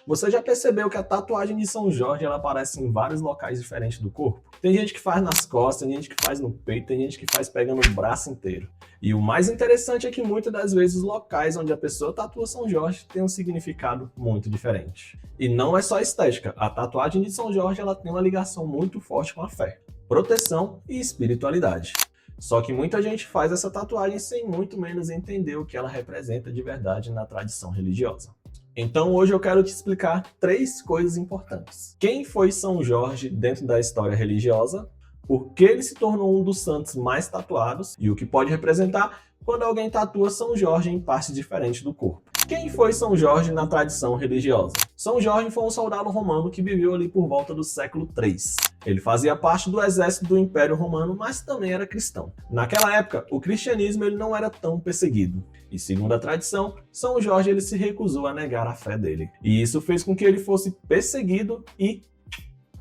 Você já percebeu que a tatuagem de São Jorge ela aparece em vários locais diferentes do corpo? Tem gente que faz nas costas, tem gente que faz no peito, tem gente que faz pegando o braço inteiro. E o mais interessante é que muitas das vezes os locais onde a pessoa tatua São Jorge tem um significado muito diferente. E não é só estética, a tatuagem de São Jorge ela tem uma ligação muito forte com a fé, proteção e espiritualidade. Só que muita gente faz essa tatuagem sem muito menos entender o que ela representa de verdade na tradição religiosa. Então hoje eu quero te explicar 3 coisas importantes. Quem foi São Jorge dentro da história religiosa, por que ele se tornou um dos santos mais tatuados e o que pode representar quando alguém tatua São Jorge em partes diferentes do corpo. Quem foi São Jorge na tradição religiosa? São Jorge foi um soldado romano que viveu ali por volta do século III. Ele fazia parte do exército do Império Romano, mas também era cristão. Naquela época, o cristianismo ele não era tão perseguido. E segundo a tradição, São Jorge ele se recusou a negar a fé dele. E isso fez com que ele fosse perseguido e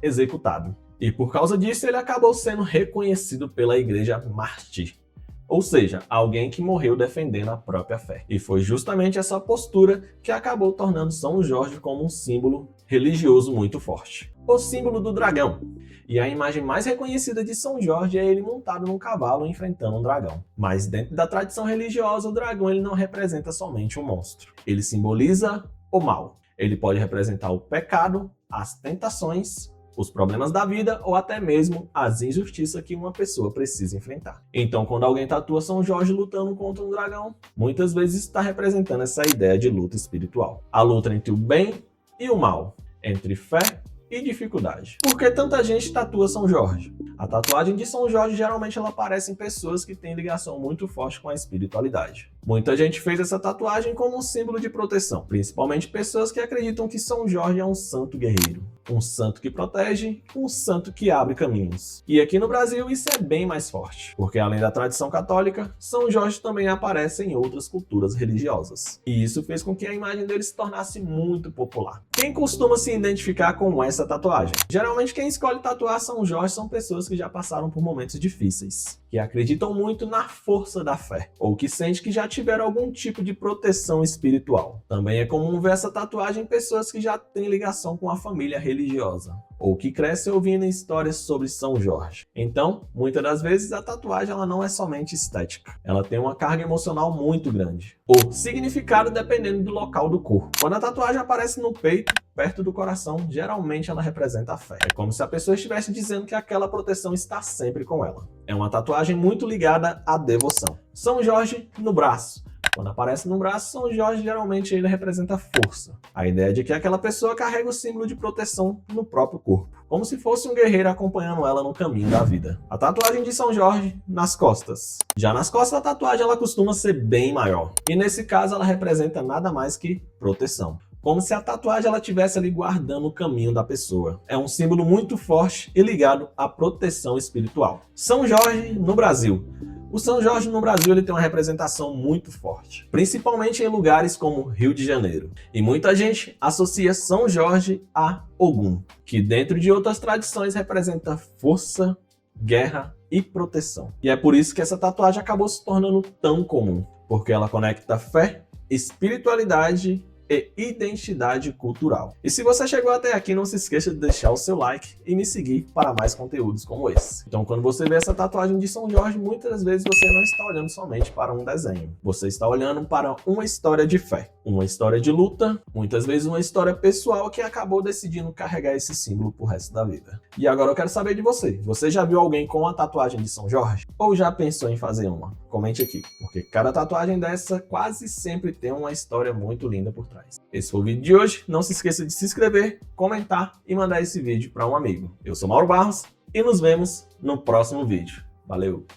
executado. E por causa disso, ele acabou sendo reconhecido pela igreja mártir. Ou seja, alguém que morreu defendendo a própria fé. E foi justamente essa postura que acabou tornando São Jorge como um símbolo religioso muito forte. O símbolo do dragão. E a imagem mais reconhecida de São Jorge é ele montado num cavalo enfrentando um dragão. Mas dentro da tradição religiosa, o dragão ele não representa somente um monstro. Ele simboliza o mal. Ele pode representar o pecado, as tentações, os problemas da vida ou até mesmo as injustiças que uma pessoa precisa enfrentar. Então, quando alguém tatua São Jorge lutando contra um dragão, muitas vezes está representando essa ideia de luta espiritual. A luta entre o bem e o mal, entre fé e dificuldade. Por que tanta gente tatua São Jorge? A tatuagem de São Jorge geralmente ela aparece em pessoas que têm ligação muito forte com a espiritualidade. Muita gente fez essa tatuagem como um símbolo de proteção, principalmente pessoas que acreditam que São Jorge é um santo guerreiro, um santo que protege, um santo que abre caminhos. E aqui no Brasil isso é bem mais forte, porque além da tradição católica, São Jorge também aparece em outras culturas religiosas. E isso fez com que a imagem dele se tornasse muito popular. Quem costuma se identificar com essa tatuagem? Geralmente quem escolhe tatuar São Jorge são pessoas que já passaram por momentos difíceis, que acreditam muito na força da fé, ou que sentem que já tiveram algum tipo de proteção espiritual. Também é comum ver essa tatuagem em pessoas que já têm ligação com a família religiosa, ou que crescem ouvindo histórias sobre São Jorge. Então, muitas das vezes a tatuagem ela não é somente estética, ela tem uma carga emocional muito grande, ou significado dependendo do local do corpo. Quando a tatuagem aparece no peito, perto do coração, geralmente ela representa a fé. É como se a pessoa estivesse dizendo que aquela proteção está sempre com ela. É uma tatuagem muito ligada à devoção. São Jorge no braço. Quando aparece no braço, São Jorge geralmente ele representa força. A ideia de que aquela pessoa carrega o símbolo de proteção no próprio corpo, como se fosse um guerreiro acompanhando ela no caminho da vida. A tatuagem de São Jorge nas costas. Já nas costas a tatuagem ela costuma ser bem maior. E nesse caso ela representa nada mais que proteção. Como se a tatuagem ela estivesse ali guardando o caminho da pessoa. É um símbolo muito forte e ligado à proteção espiritual. São Jorge no Brasil. O São Jorge no Brasil ele tem uma representação muito forte, principalmente em lugares como Rio de Janeiro. E muita gente associa São Jorge a Ogum, que dentro de outras tradições representa força, guerra e proteção. E é por isso que essa tatuagem acabou se tornando tão comum, porque ela conecta fé, espiritualidade e identidade cultural. E se você chegou até aqui, não se esqueça de deixar o seu like e me seguir para mais conteúdos como esse. Então, quando você vê essa tatuagem de São Jorge, muitas vezes você não está olhando somente para um desenho. Você está olhando para uma história de fé, uma história de luta, muitas vezes uma história pessoal que acabou decidindo carregar esse símbolo pro resto da vida. E agora eu quero saber de você. Você já viu alguém com uma tatuagem de São Jorge? Ou já pensou em fazer uma? Comente aqui, porque cada tatuagem dessa quase sempre tem uma história muito linda por trás. Esse foi o vídeo de hoje. Não se esqueça de se inscrever, comentar e mandar esse vídeo para um amigo. Eu sou Mauro Barros e nos vemos no próximo vídeo. Valeu!